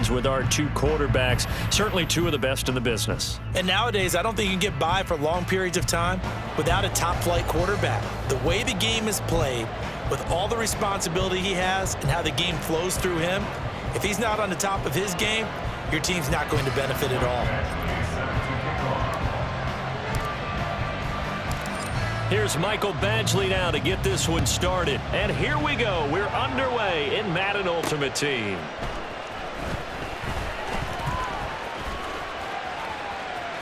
rotations with our two quarterbacks. Certainly two of the best in the business. And nowadays, I don't think you can get by for long periods of time without a top-flight quarterback. The way the game is played, with all the responsibility he has and how the game flows through him, if he's not on the top of his game, your team's not going to benefit at all. Here's Michael Badgley now to get this one started. And here we go. We're underway in Madden Ultimate Team.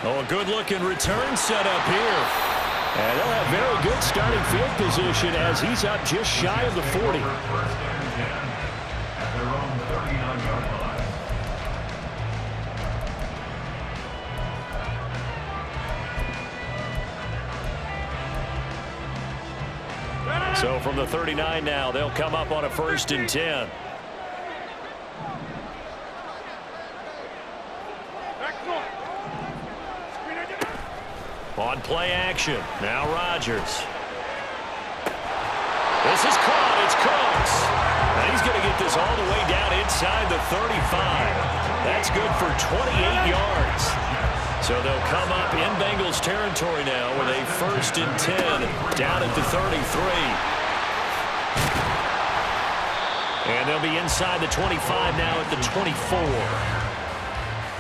Oh, a good-looking return set up here. And they'll have very good starting field position as he's up just shy of the 40. So from the 39 now, they'll come up on a 1st and 10. On play action, now Rodgers. This is caught, it's Cooks. And he's going to get this all the way down inside the 35. That's good for 28 yards. So they'll come up in Bengals territory now with a 1st and 10 down at the 33. And they'll be inside the 25 now at the 24.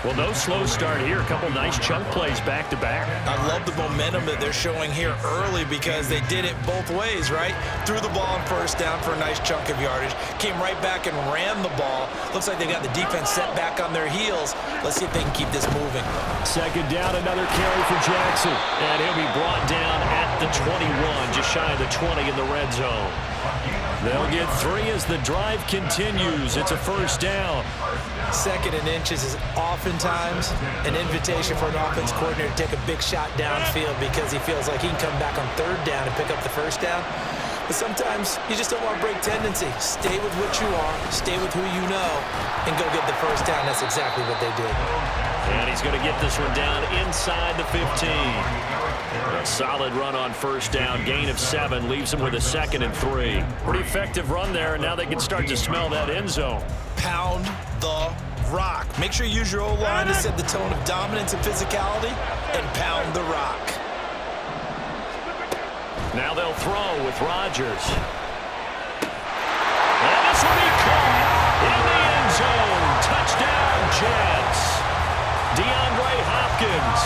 Well, no slow start here. A couple nice chunk plays back-to-back. I love the momentum that they're showing here early because they did it both ways, right? Threw the ball on 1st down for a nice chunk of yardage. Came right back and ran the ball. Looks like they got the defense set back on their heels. Let's see if they can keep this moving. 2nd down, another carry for Jackson. And he'll be brought down at the 21, just shy of the 20 in the red zone. They'll get 3 as the drive continues. It's a 1st down. 2nd and inches is oftentimes an invitation for an offense coordinator to take a big shot downfield because he feels like he can come back on 3rd down and pick up the 1st down. But sometimes you just don't want to break tendency. Stay with what you are, stay with who you know, and go get the 1st down. That's exactly what they did. And he's going to get this one down inside the 15. A solid run on 1st down. Gain of 7 leaves him with a 2nd and 3. Pretty effective run there, and now they can start to smell that end zone. Pound the rock. Make sure you use your O-line to set the tone of dominance and physicality, and pound the rock. Now they'll throw with Rodgers. And this will be caught in the end zone. Touchdown, Jets. DeAndre Hopkins,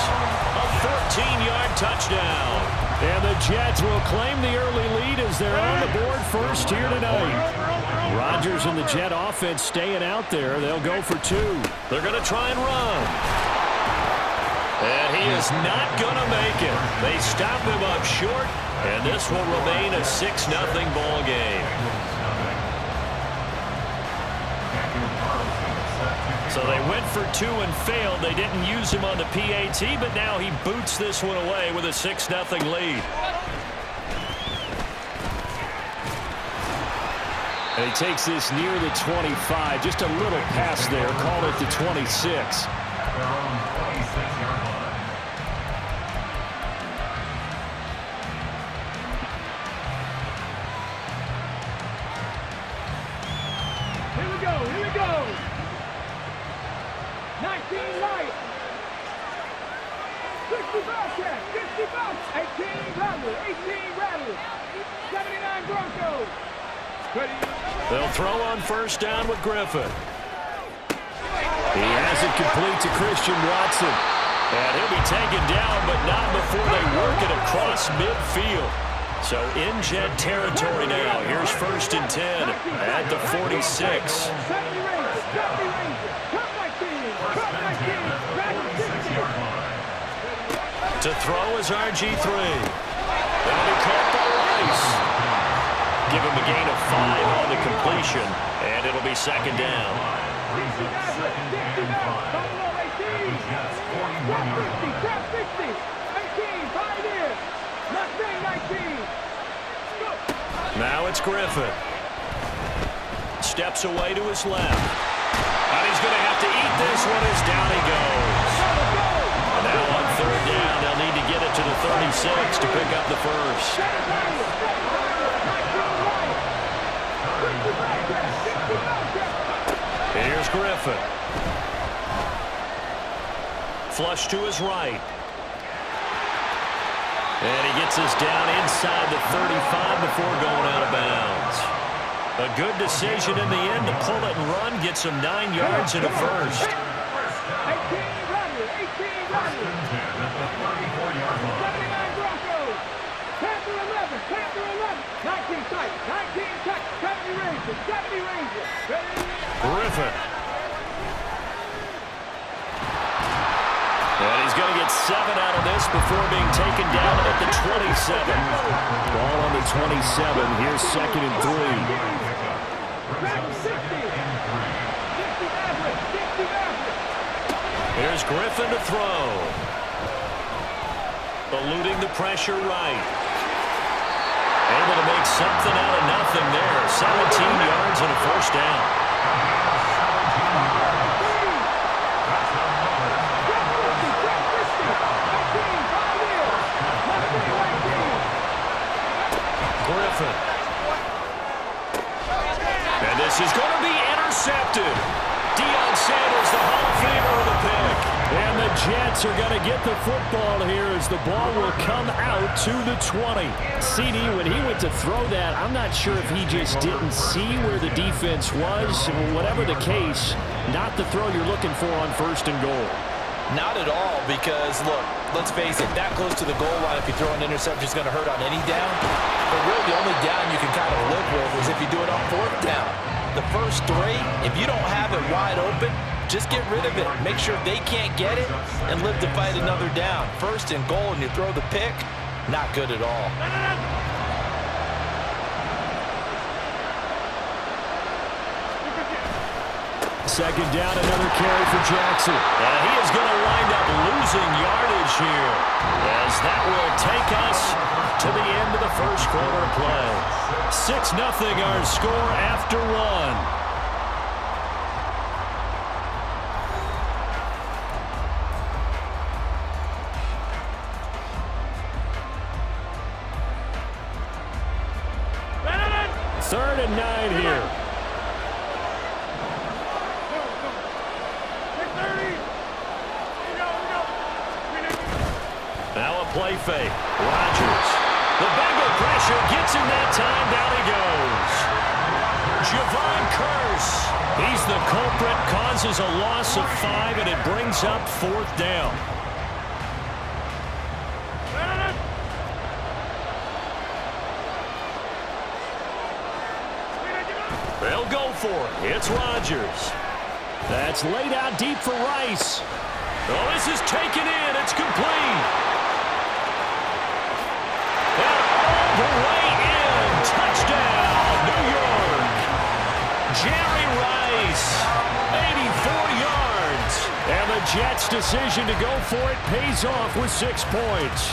a 14-yard touchdown. And the Jets will claim the early lead as they're on the board first here tonight. Rodgers and the Jet offense staying out there. They'll go for 2. They're going to try and run. And he is not going to make it. They stop him up short, and this will remain a 6-0 ball game. So they went for 2 and failed. They didn't use him on the PAT, but now he boots this one away with a 6-0 lead. And he takes this near the 25. Just a little pass there. Call it the 26. Here we go. Here we go. 19 light. 60 Bobcat. 60 Bobcat. 18 Rattler. 18 Rattler. 79 Broncos. They'll throw on 1st down with Griffin. He has it complete to Christian Watson. And he'll be taken down, but not before they work it across midfield. So in Jet territory now. Here's 1st and 10 at the 46. To throw is RG3. That'll be caught by Rice. Give him a gain of 5 on the completion, and it'll be 2nd down. Now it's Griffin. Steps away to his left. And he's going to have to eat this one as down he goes. And now on 3rd down, they'll need to get it to the 36 to pick up the 1st. Here's Griffin. flush to his right. And he gets us down inside the 35 before going out of bounds. A good decision in the end to pull it and run, get some 9 yards in a first. 18 Rodgers, 18 Rodgers. 79 Broncos. Panther 11, Panther 11. 19 Titans, 19 Titans. 70 Rangers, 70 Rangers. Griffin. And he's going to get 7 out of this before being taken down at the 27. Ball on the 27. Here's 2nd and 3. Here's Griffin to throw. Eluding the pressure right. Able to make something out of nothing there. 17 yards and a first down. Griffin. And this is going to be intercepted. Deion Sanders, the Hall of Famer, with a pick. And the Jets are going to get the football here as the ball will come out to the 20. CD, when he went to throw that, I'm not sure if he just didn't see where the defense was. Whatever the case, not the throw you're looking for on 1st and goal. Not at all, because, look, let's face it, that close to the goal line, if you throw an interception, is going to hurt on any down. But really, the only down you can kind of live with is if you do it on 4th down. The first 3, if you don't have it wide open, just get rid of it. Make sure they can't get it and live to fight another down. 1st and goal, and you throw the pick, not good at all. Second down, another carry for Jackson. And he is going to wind up losing yardage here, as that will take us to the end of the first quarter of play. 6-0 our score after 1. Third and 9 here. Now a play fake. Rodgers. The Bengal pressure gets him that time. Down he goes. Javon Curse. He's the culprit. Causes a loss of 5, and it brings up 4th down. They'll go for it. It's Rodgers. That's laid out deep for Rice. Oh, this is taken in. It's complete. And all the way in. Touchdown, New York. Jerry Rice, 84 yards. And the Jets' decision to go for it pays off with 6 points.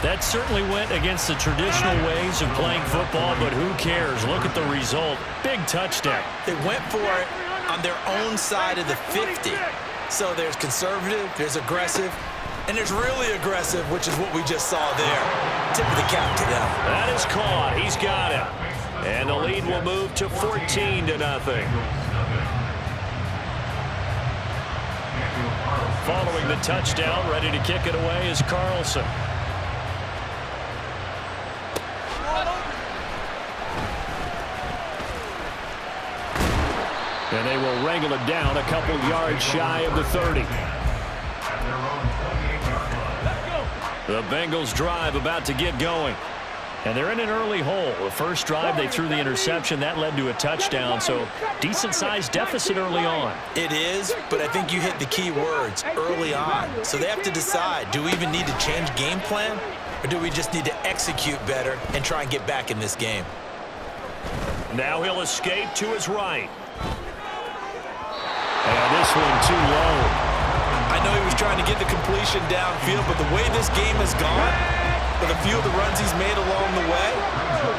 That certainly went against the traditional ways of playing football, but who cares? Look at the result. Big touchdown. They went for it on their own side of the 50. So there's conservative, there's aggressive, and there's really aggressive, which is what we just saw there. Tip of the cap to them. That is caught. He's got it. And the lead will move to 14-0. Following the touchdown, ready to kick it away is Carlson. And they will wrangle it down a couple yards shy of the 30. The Bengals drive about to get going. And they're in an early hole. The first drive, they threw the interception. That led to a touchdown, so decent-sized deficit early on. It is, but I think you hit the key words, early on. So they have to decide, do we even need to change game plan, or do we just need to execute better and try and get back in this game? Now he'll escape to his right. And this one too low. I know he was trying to get the completion downfield, but the way this game has gone, with a few of the runs he's made along the way,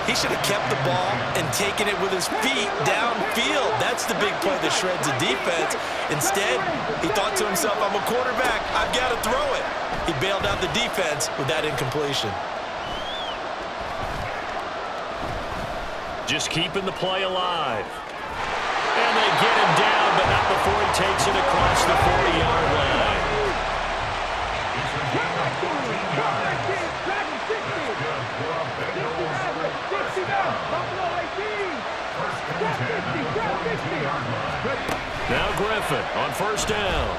he should have kept the ball and taken it with his feet downfield. That's the big play that shreds the defense. Instead, he thought to himself, I'm a quarterback, I've got to throw it. He bailed out the defense with that incompletion. Just keeping the play alive. And they get him down, but not before he takes it across the 40. Now Griffin on first down.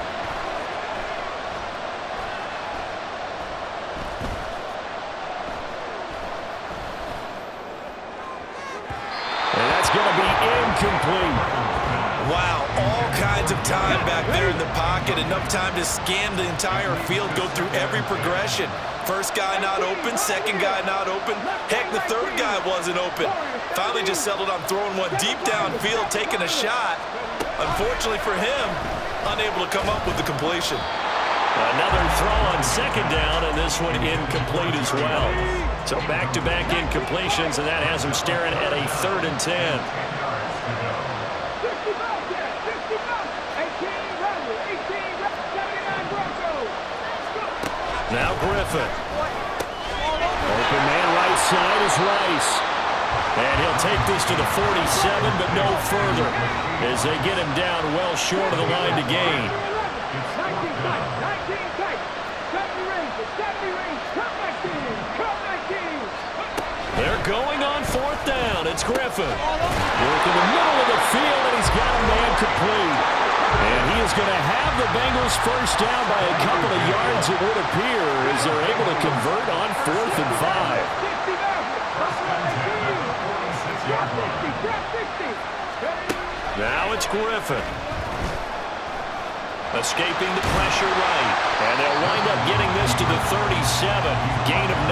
And that's going to be incomplete. Wow, all kinds of time back there in the pocket. Enough time to scan the entire field, go through every progression. First guy not open, second guy not open. Heck, the third guy wasn't open. Finally just settled on throwing one deep downfield, taking a shot. Unfortunately for him, unable to come up with the completion. Another throw on second down, and this one incomplete as well. So back-to-back incompletions, and that has him staring at a 3rd and 10. Now Griffin. Open man right side is Rice. And he'll take this to the 47, but no further, as they get him down well short of the line to gain. They're going on 4th down. It's Griffin. Work in the middle of the field, and he's got a man complete. And he is going to have the Bengals first down by a couple of yards, it would appear, as they're able to convert on 4th and 5. Now it's Griffin. Escaping the pressure right. And they'll wind up getting this to the 37. Gain of 9.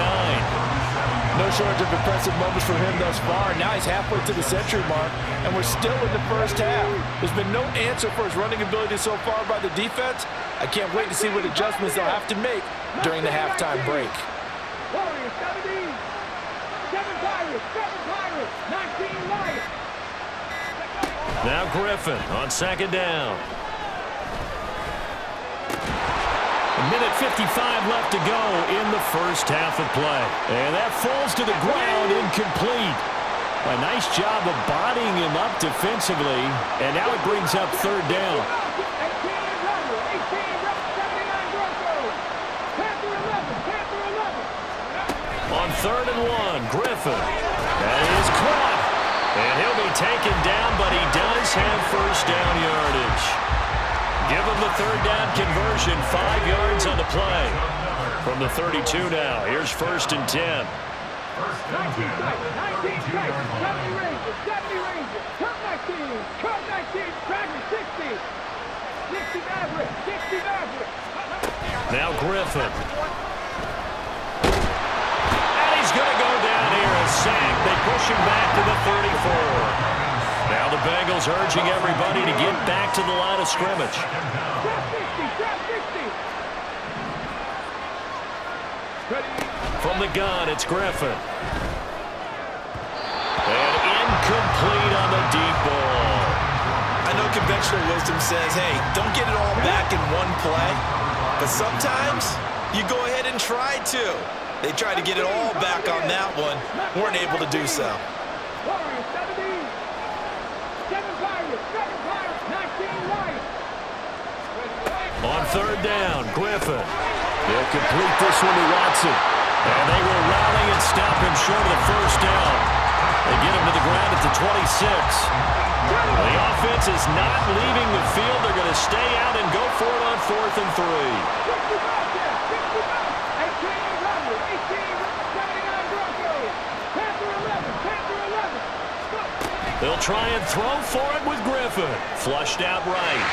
No shortage of impressive moments for him thus far. Now he's halfway to the century mark, and we're still in the first half. There's been no answer for his running ability so far by the defense. I can't wait to see what adjustments they'll have to make during the halftime break. Warriors 17, 7 Pirates, 19 Lions. Now Griffin on second down. A minute 55 left to go in the first half of play. And that falls to the ground incomplete. A nice job of bodying him up defensively. And now it brings up 3rd down. On 3rd and 1, Griffin. That is caught. And he'll be taken down, but he does have first down yardage. Give him the 3rd down conversion, 5 yards on the play. From the 32 now, here's 1st and 10. 19 strikes, 70 ranges, cut 19, Travis 60 Maverick. Now Griffin. And he's going to go down here, a sack. They push him back to the 34. Now the Bengals urging everybody to get back to the line of scrimmage. From the gun, it's Griffin. And incomplete on the deep ball. I know conventional wisdom says, hey, don't get it all back in one play. But sometimes you go ahead and try to. They tried to get it all back on that one. Weren't able to do so. On 3rd down, Griffin. He'll complete this one to Watson. And they will rally and stop him short of the first down. They get him to the ground at the 26. The offense is not leaving the field. They're going to stay out and go for it on 4th and 3. They'll try and throw for it with Griffin. Flushed out right.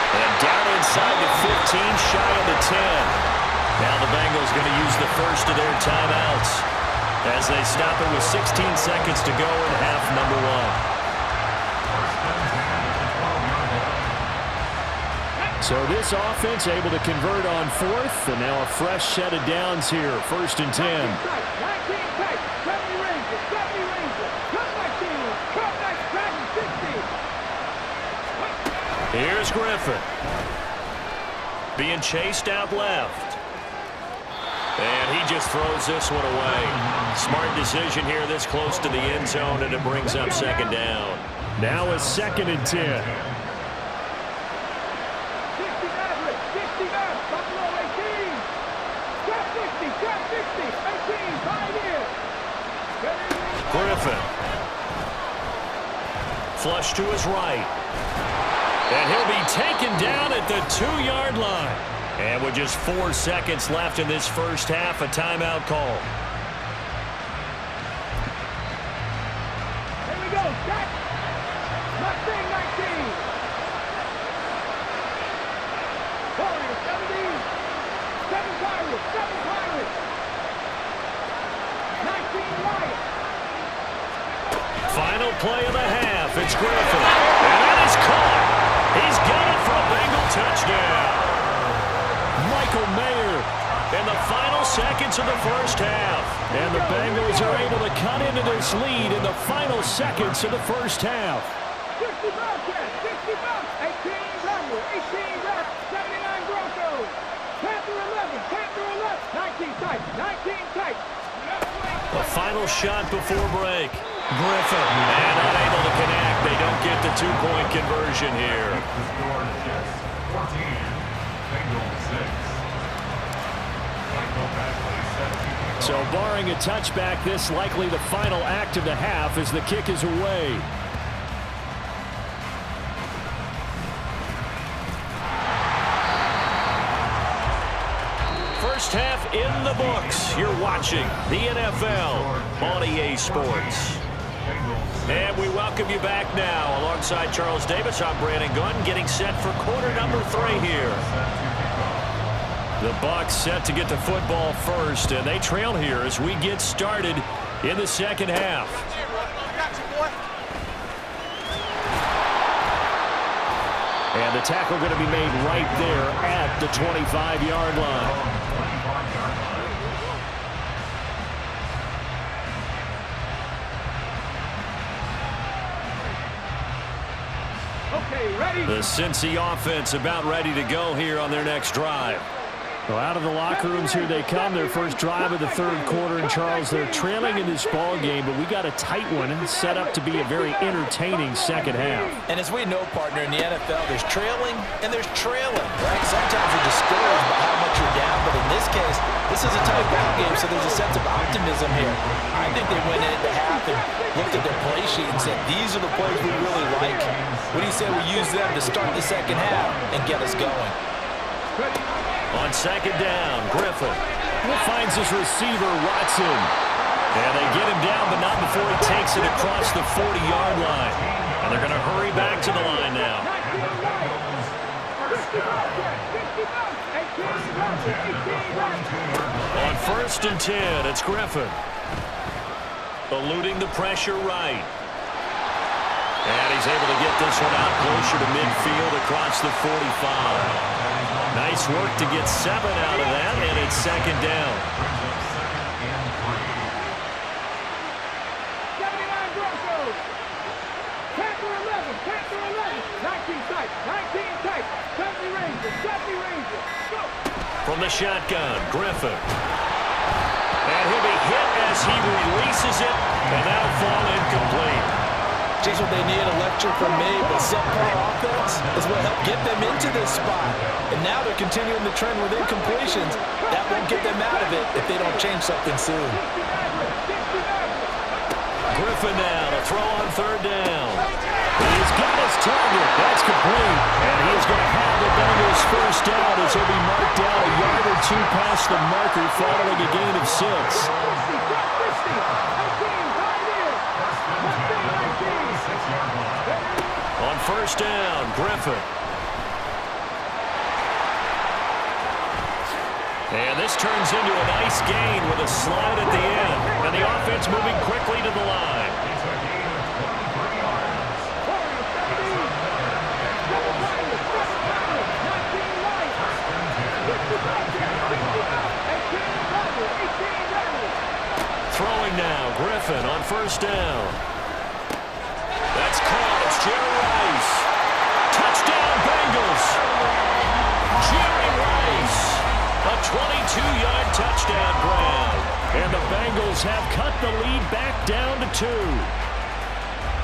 And down inside the 15, shy of the 10. Now the Bengals going to use the first of their timeouts as they stop it with 16 seconds to go in half number 1. So this offense able to convert on 4th, and now a fresh set of downs here, 1st and 10. Here's Griffin. Being chased out left. And he just throws this one away. Smart decision here this close to the end zone, and it brings up 2nd down. Now a 2nd and 10. Griffin. Flush to his right. And he'll be taken down at the 2-yard line. And with just 4 seconds left in this first half, a timeout call. Here we go. Set. Mustang 19. Warriors 17. 7 Pirates. 7 Pirates. 19 Lions. Final play of the half. It's Griffin. And that is caught. He's got it for a Bengal touchdown. Michael Mayer in the final seconds of the first half. And the Bengals are able to cut into this lead in the final seconds of the first half. 60 Bobcats. 60 Bobcats. 18 Rebels. 18 Rebels. 79 Broncos. Panther 11. Panther 11. 19 Titans. 19 Titans. The final shot before break. Griffin, and unable to connect. They don't get the 2-point conversion here. So barring a touchback, this likely the final act of the half as the kick is away. First half in the books. You're watching the NFL on EA Sports. And we welcome you back now. Alongside Charles Davis, I'm Brandon Gunn, getting set for quarter number 3 here. The Bucs set to get the football first, and they trail here as we get started in the second half. And the tackle going to be made right there at the 25-yard line. The Cincy offense about ready to go here on their next drive. Well, out of the locker rooms here they come. Their first drive of the third quarter. And, Charles, they're trailing in this ball game, but we got a tight one set up to be a very entertaining second half. And as we know, partner, in the NFL, there's trailing and there's trailing, right? Sometimes you're discouraged by how much you're down, but in this case, this is a tight ball game, so there's a sense of optimism here. I think they went into half and looked at their play sheet and said, these are the plays we really like. What do you say we use them to start the second half and get us going? On second down, Griffin finds his receiver, Watson. And they get him down, but not before he takes it across the 40-yard line. And they're going to hurry back to the line now. On 1st and 10, it's Griffin. Eluding the pressure right. And he's able to get this one out closer to midfield across the 45. Nice work to get 7 out of that, and it's second down. 79 Broncos. Panther 11. Panther 11. 19 Titans. 19 Titans. 70 Rangers. 70 Rangers. Go. From the shotgun, Griffin. And he'll be hit as he releases it, and that'll fall incomplete. Just what they need, a lecture from me, but subpar offense is what helped get them into this spot. And now they're continuing the trend with incompletions. That won't get them out of it if they don't change something soon. Griffin now to throw on third down. He's got his target. That's complete. And he is going to have the Bengals first down as he'll be marked down a yard or 2 past the marker following a gain of 6. On first down, Griffin. And this turns into a nice gain with a slide at the end. And the offense moving quickly to the line. Throwing now, Griffin on first down. That's caught. It's Jerry Rice. Touchdown, Bengals. Jerry Rice. A 22-yard touchdown grab. And the Bengals have cut the lead back down to 2.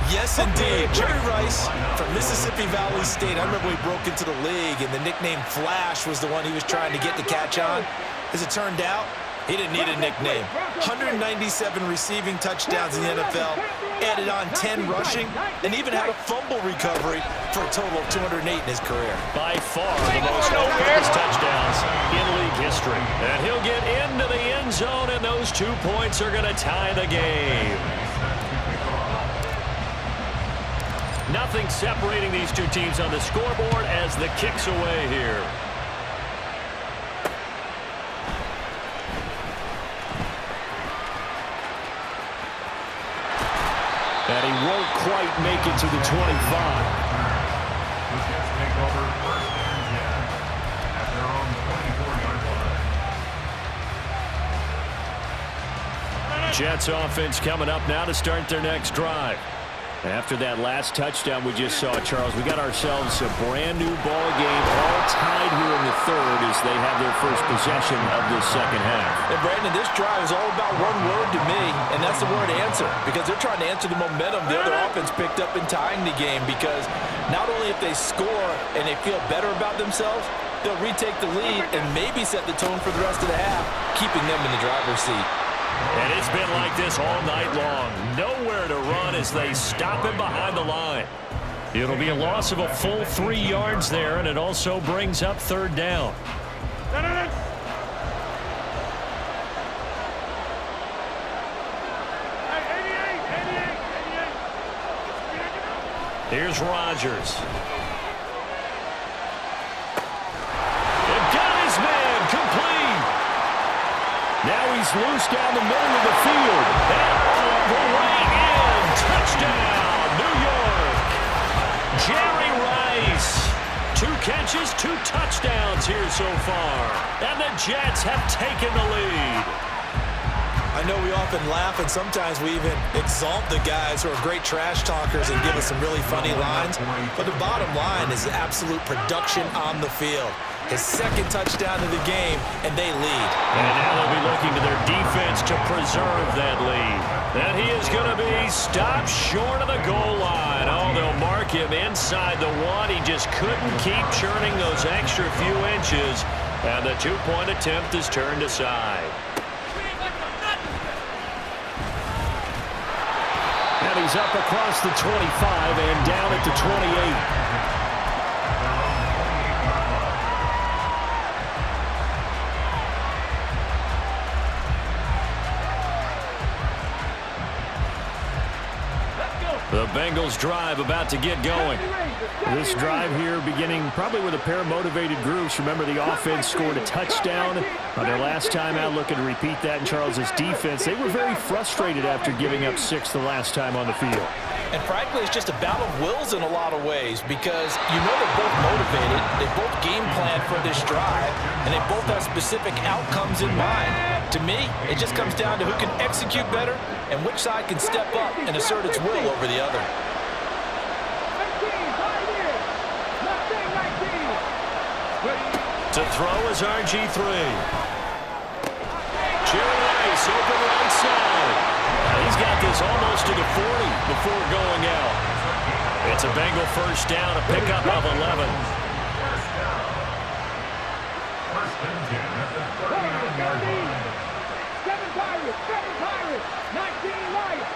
Yes, indeed. Jerry Rice from Mississippi Valley State. I remember he broke into the league, and the nickname Flash was the one he was trying to get the catch on. As it turned out, He didn't need a nickname. 197 receiving touchdowns in the NFL, added on 10 rushing, and even had a fumble recovery for a total of 208 in his career. By far the most overall touchdowns in league history. And he'll get into the end zone, and those 2 points are going to tie the game. Nothing separating these two teams on the scoreboard as the kick's away here. And he won't quite make it to the 25. Jets offense coming up now to start their next drive. After that last touchdown we just saw, Charles, we got ourselves a brand new ball game, all tied here in the third as they have their first possession of this second half. And Brandon, this drive is all about one word to me, and that's the word answer, because they're trying to answer the momentum the other offense picked up in tying the game, because not only if they score and they feel better about themselves, they'll retake the lead and maybe set the tone for the rest of the half, keeping them in the driver's seat. And it's been like this all night long. Nowhere to run as they stop him behind the line. It'll be a loss of a full 3 yards there, and it also brings up third down. Here's Rodgers. Now he's loose down the middle of the field. And all the way in. Touchdown, New York. Jerry Rice. 2 catches, 2 touchdowns here so far. And the Jets have taken the lead. I know we often laugh, and sometimes we even exalt the guys who are great trash talkers and give us some really funny lines. But the bottom line is absolute production on the field. His second touchdown of the game, and they lead. And now they'll be looking to their defense to preserve that lead. And he is going to be stopped short of the goal line. Oh, they'll mark him inside the 1. He just couldn't keep churning those extra few inches. And the 2-point attempt is turned aside. And he's up across the 25 and down at the 28. The Bengals drive about to get going. This drive here beginning probably with a pair of motivated groups. Remember, the offense scored a touchdown on their last time out, looking to repeat that in Charles's defense. They were very frustrated after giving up 6 the last time on the field. And frankly, it's just a battle of wills in a lot of ways, because you know they're both motivated, they both game plan for this drive, and they both have specific outcomes in mind. To me, it just comes down to who can execute better and which side can step up and assert its will over the other. To throw is RG3. Jerry Rice open right side. He's got this almost to the 40 before going out. It's a Bengal first down, a pickup of 11. Seven Pirates, 19 Lions,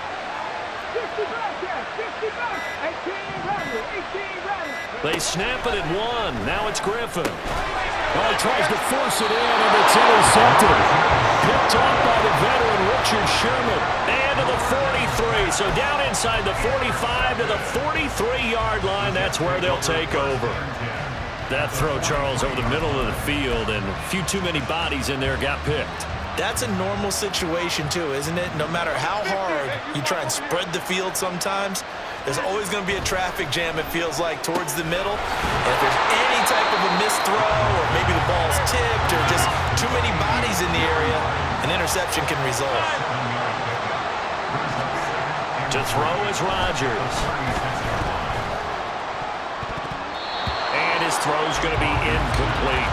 60 Bobcats, 60 Bucks, 18 Rattlers. They snap it at 1. Now it's Griffin. Well, he tries to force it in, and it's intercepted. Picked off by the veteran Richard Sherman. And to the 43. So down inside the 45 to the 43-yard line. That's where they'll take over. That throw, Charles, over the middle of the field, and a few too many bodies in there got picked. That's a normal situation too, isn't it? No matter how hard you try and spread the field sometimes, there's always going to be a traffic jam, it feels like, towards the middle. And if there's any type of a missed throw, or maybe the ball's tipped, or just too many bodies in the area, an interception can result. To throw is Rodgers. And his throw's going to be incomplete.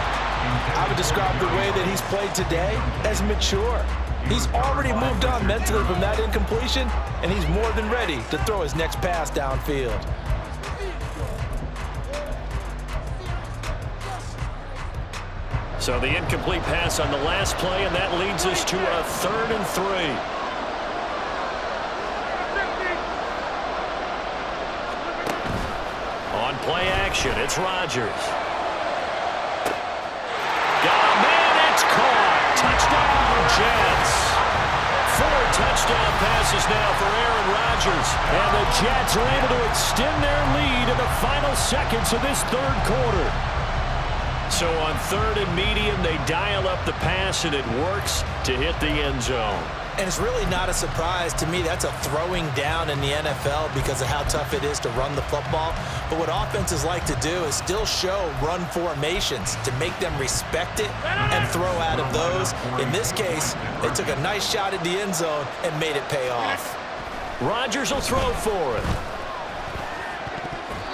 I would describe the way that he's played today as mature. He's already moved on mentally from that incompletion, and he's more than ready to throw his next pass downfield. So the incomplete pass on the last play, and that leads us to a 3rd and 3. On play action, it's Rodgers. Got a man, it's caught. Touchdown, Jets. 4 touchdown passes now for Aaron Rodgers. And the Jets are able to extend their lead in the final seconds of this 3rd quarter. So on 3rd and medium, they dial up the pass, and it works to hit the end zone. And it's really not a surprise to me. That's a throwing down in the NFL because of how tough it is to run the football. But what offenses like to do is still show run formations to make them respect it and throw out of those. In this case, they took a nice shot at the end zone and made it pay off. Rodgers will throw for it.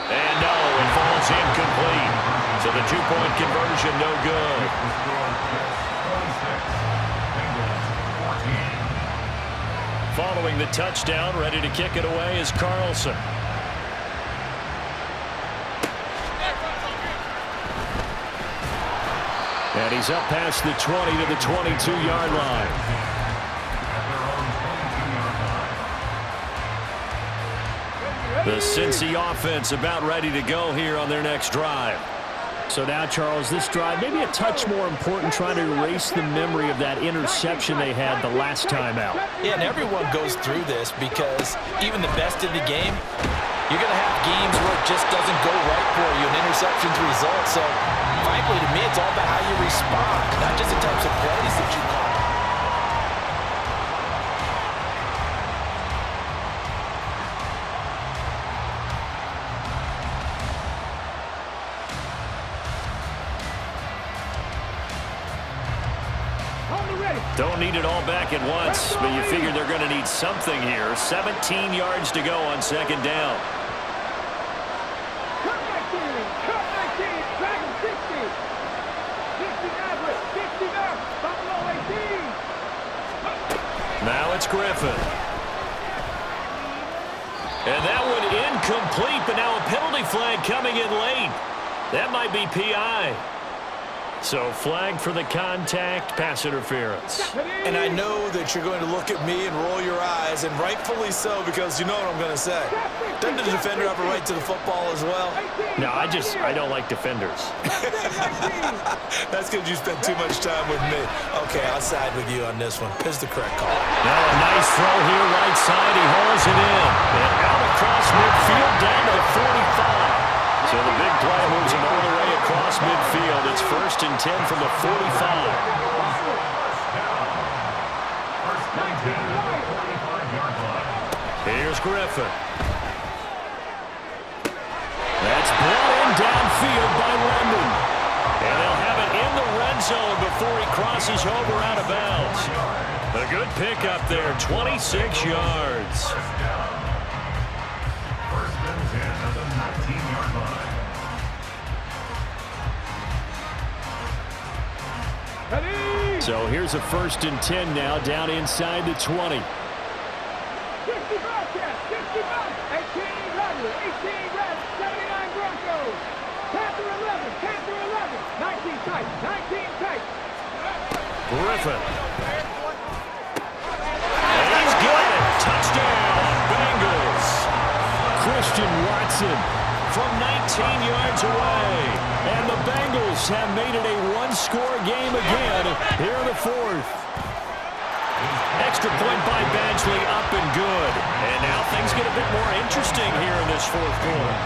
And no, it falls incomplete. So the 2-point conversion, no good. Following the touchdown, ready to kick it away is Carlson. And he's up past the 20 to the 22-yard line. The Cincy offense about ready to go here on their next drive. So now, Charles, this drive maybe a touch more important, trying to erase the memory of that interception they had the last time out. Yeah, and everyone goes through this because even the best in the game, you're going to have games where it just doesn't go right for you and interceptions result. So, frankly, to me, it's all about how you respond, not just the types of plays that you call. Don't need it all back at once, but you figure they're going to need something here. 17 yards to go on 2nd down. Now it's Griffin. And that one incomplete, but now a penalty flag coming in late. That might be PI. So flag for the contact, pass interference. And I know that you're going to look at me and roll your eyes, and rightfully so, because you know what I'm going to say. Doesn't the defender have a right to the football as well? No, I don't like defenders. That's because you spend too much time with me. Okay, I'll side with you on this one. Here's the correct call. Now a nice throw here, right side. He hauls it in. And out across midfield, down to the 45. So the big play moves him all the way across midfield. It's 1st and 10 from the 45. Here's Griffin. That's brought in downfield by London. And they'll have it in the red zone before he crosses over out of bounds. A good pickup there, 26 yards. So here's a 1st and 10 now, down inside the 20. 60 Bobcats, 60 Bucks, 18 Rebels, 18 Reds, 79 Broncos. Panther 11, Panther 11, 19 tight, 19 tight. Griffin. And he's got it. Touchdown, Bengals. Christian Watson From 19 yards away. And the Bengals have made it a one-score game again here in the 4th. Extra point by Badgley, up and good. And now things get a bit more interesting here in this 4th quarter.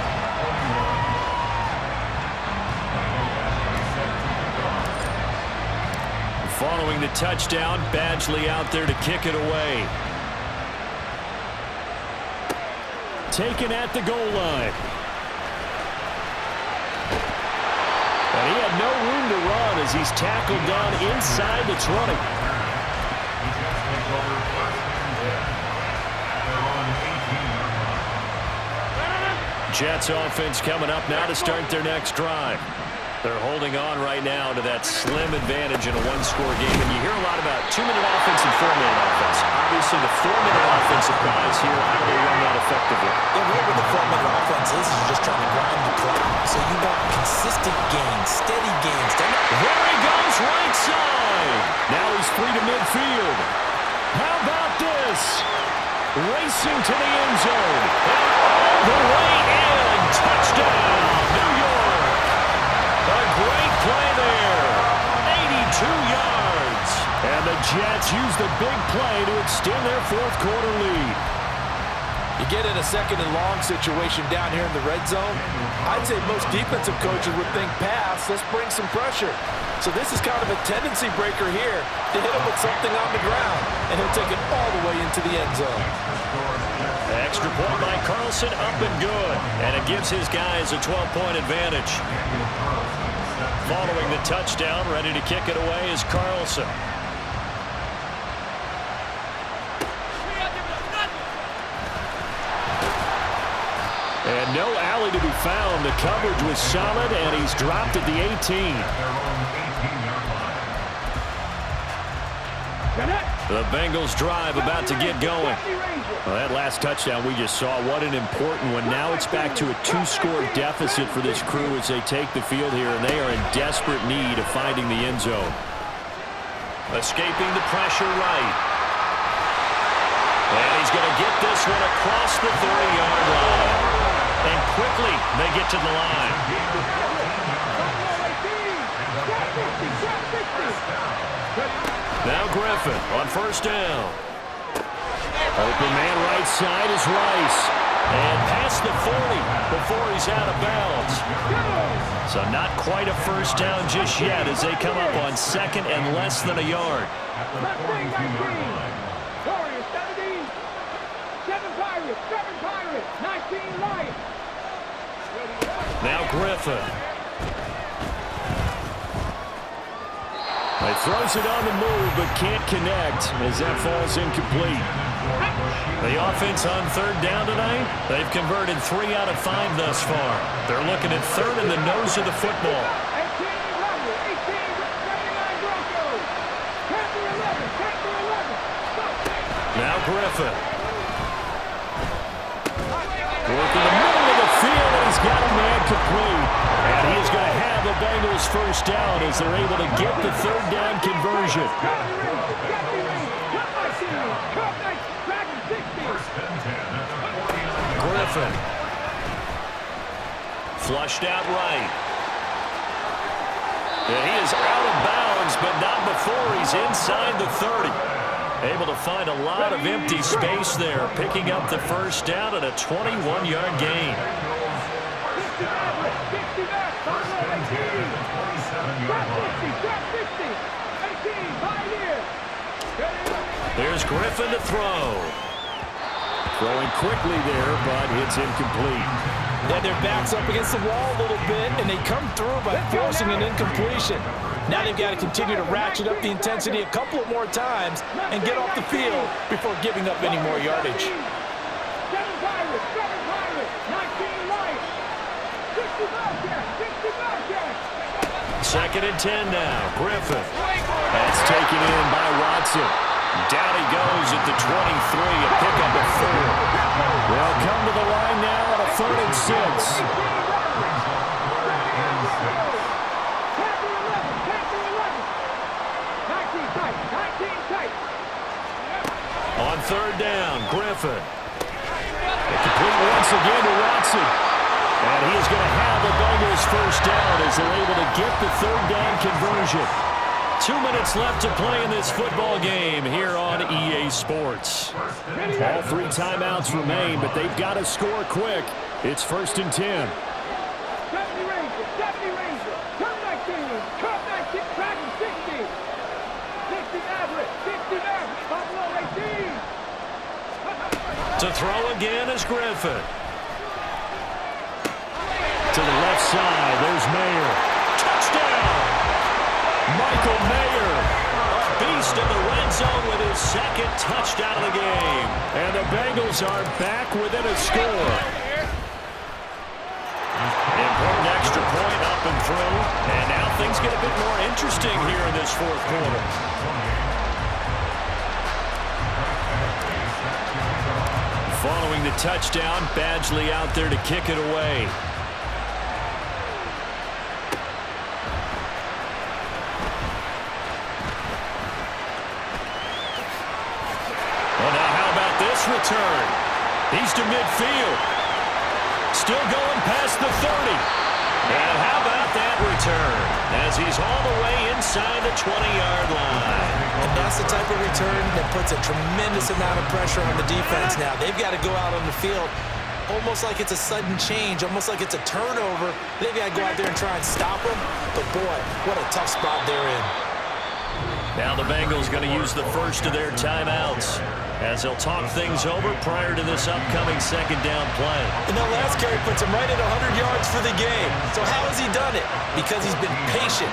Following the touchdown, Badgley out there to kick it away. taken at the goal line. And he had no room to run as he's tackled down inside the 20. Jets offense coming up now to start their next drive. They're holding on right now to that slim advantage in a one-score game. And you hear a lot about 2-minute offense and 4-minute offense. Obviously, the 4-minute offense applies here. How do they run that effectively? Yeah, really with the 4-minute offense is you're just trying to grind the clock. So you want consistent gains, steady gains. There he goes goes right side. Now he's free to midfield. How about this? Racing to the end zone. And all the way in. Touchdown, New York. A great play there. 82 yards. And the Jets use the big play to extend their fourth quarter lead. You get in a second and long situation down here in the red zone, I'd say most defensive coaches would think pass, let's bring some pressure. So this is kind of a tendency breaker here to hit him with something on the ground, and he'll take it all the way into the end zone. The extra point by Carlson, up and good. And it gives his guys a 12-point advantage. Following the touchdown, ready to kick it away is Carlson. And no alley to be found. The coverage was solid, and he's dropped at the 18. The Bengals drive about to get going. Well, that last touchdown we just saw, what an important one. Now it's back to a 2-score deficit for this crew as they take the field here, and they are in desperate need of finding the end zone. Escaping the pressure right. And he's going to get this one across the 30-yard line. And quickly, they get to the line. Now Griffin on first down. Open man right side is Rice. And past the 40 before he's out of bounds. So not quite a first down just yet as they come up on second and less than a yard. Now Griffin. He throws it on the move but can't connect as that falls incomplete. The offense on third down tonight, they've converted 3 out of 5 thus far. They're looking at third in the nose of the football. Now Griffin. Working the middle of the field, and he's got a man complete. And he is going to have the Bengals first down as they're able to get the third down conversion. Griffin. Flushed out right. And he is out of bounds, but not before he's inside the 30. Able to find a lot of empty space there, picking up the first down at a 21-yard gain. There's Griffin to throw. Throwing quickly there, but it's incomplete. Then their back's up against the wall a little bit, and they come through by forcing an incompletion. Now they've got to continue to ratchet up the intensity a couple of more times and get off the field before giving up any more yardage. Second and 10 now. Griffin. That's taken in by Watson. Down he goes at the 23, a pickup of 4. They'll come to the line now at a 3rd and 6. On third down, Griffin. Complete once again to Watson. And he is going to have the Bengals first down as they're able to get the third down conversion. 2 minutes left to play in this football game here on EA Sports. All 3 timeouts remain, but they've got to score quick. It's 1st and 10. To throw again is Griffin. To the left side, there's Mayer. Touchdown! Michael Mayer, a beast in the red zone with his 2nd touchdown of the game. And the Bengals are back within a score. Important extra point up and through. And now things get a bit more interesting here in this 4th quarter. Following the touchdown, Badgley out there to kick it away. He's to midfield. Still going past the 30. And how about that return as he's all the way inside the 20-yard line. And that's the type of return that puts a tremendous amount of pressure on the defense now. They've got to go out on the field almost like it's a sudden change, almost like it's a turnover. They've got to go out there and try and stop them. But, boy, what a tough spot they're in. Now the Bengals going to use the first of their timeouts as they'll talk things over prior to this upcoming second down play. And that last carry puts him right at 100 yards for the game. So how has he done it? Because he's been patient,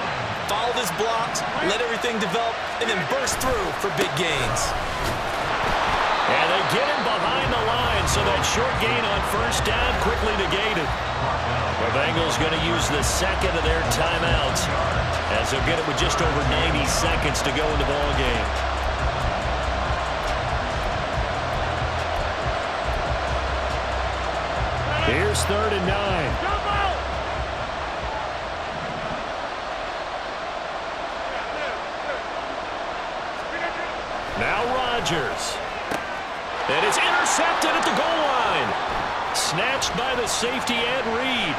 followed his blocks, let everything develop, and then burst through for big gains. And they get him behind the line, so that short gain on first down quickly negated. The Bengals going to use the second of their timeouts as they'll get it with just over 90 seconds to go in the ball game. Here's 3rd and 9. Now Rodgers. And it's intercepted at the goal line. Snatched by the safety Ed Reed.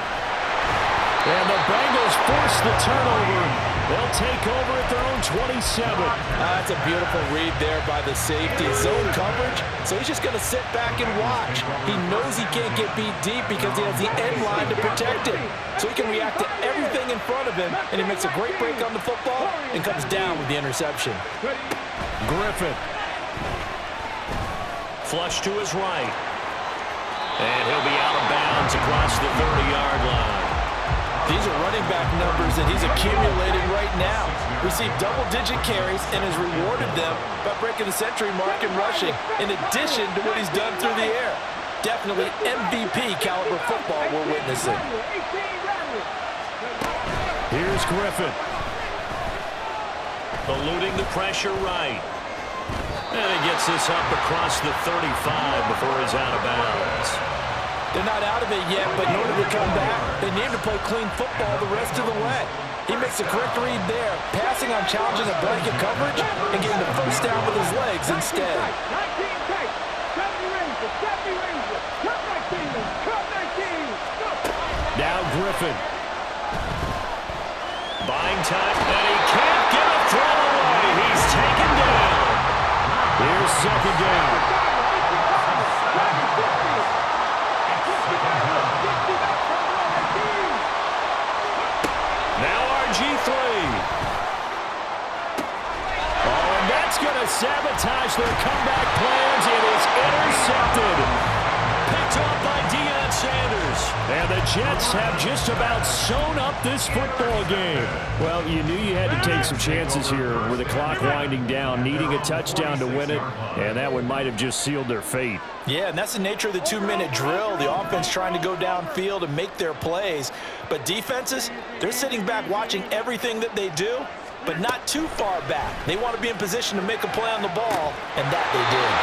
And the Bengals force the turnover. They'll take over at their own 27. That's a beautiful read there by the safety. Zone coverage, so he's just going to sit back and watch. He knows he can't get beat deep because he has the end line to protect him. So he can react to everything in front of him, and he makes a great break on the football and comes down with the interception. Griffin. Flush to his right. And he'll be out of bounds across the 30-yard line. These are running back numbers that he's accumulating right now. Received double-digit carries and has rewarded them by breaking the century mark in rushing, in addition to what he's done through the air. Definitely MVP caliber football we're witnessing. Here's Griffin. Eluding the pressure right. And he gets this up across the 35 before he's out of bounds. They're not out of it yet, but in order to come back, they need to play clean football the rest of the way. He makes the correct read there, passing on challenging a blanket coverage and getting the first down with his legs instead. Now Griffin. Buying time, and he can't get a throw away. He's taken down. Here's 2nd down. Now RG3. Oh, and that's going to sabotage their comeback plans. It is intercepted. Picked off by Deion Sanders. And the Jets have just about sewn up this football game. Well, you knew you had to take some chances here with the clock winding down, needing a touchdown to win it, and that one might have just sealed their fate. Yeah, and that's the nature of the 2-minute drill. The offense trying to go downfield and make their plays. But defenses, they're sitting back watching everything that they do, but not too far back. They want to be in position to make a play on the ball, and that they did.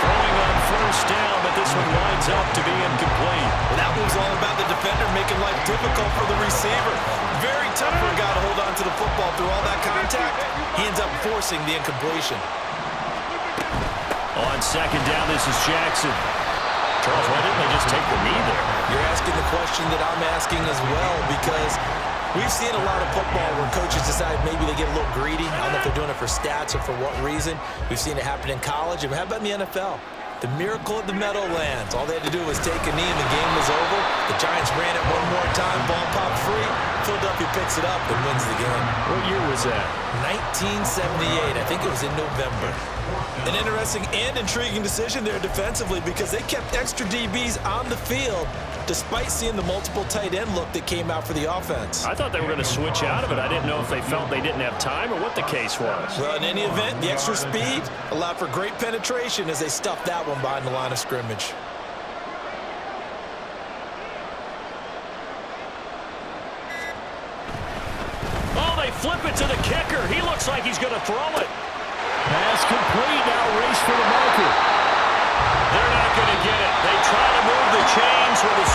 Throwing on first down, but this one winds up to be incomplete. Well, that move's all about the defender making life difficult for the receiver. Very tough for a guy to hold on to the football through all that contact. He ends up forcing the incompletion. On second down, this is Jackson. Charles, why didn't they just take the knee there? You're asking the question that I'm asking as well, because we've seen a lot of football where coaches decide maybe they get a little greedy. I don't know if they're doing it for stats or for what reason. We've seen it happen in college. And how about in the NFL? The miracle of the Meadowlands. All they had to do was take a knee and the game was over. The Giants ran it one more time. Ball popped free. Philadelphia picks it up and wins the game. What year was that? 1978. I think it was in November. An interesting and intriguing decision there defensively because they kept extra DBs on the field despite seeing the multiple tight end look that came out for the offense. I thought they were going to switch out of it. I didn't know if they felt they didn't have time or what the case was. Well, in any event, the extra speed allowed for great penetration as they stuffed that one behind the line of scrimmage. Oh, they flip it to the kicker. He looks like he's going to throw it. Pass complete. Now race for the marker. They're not going to get it. They try to move the chains with a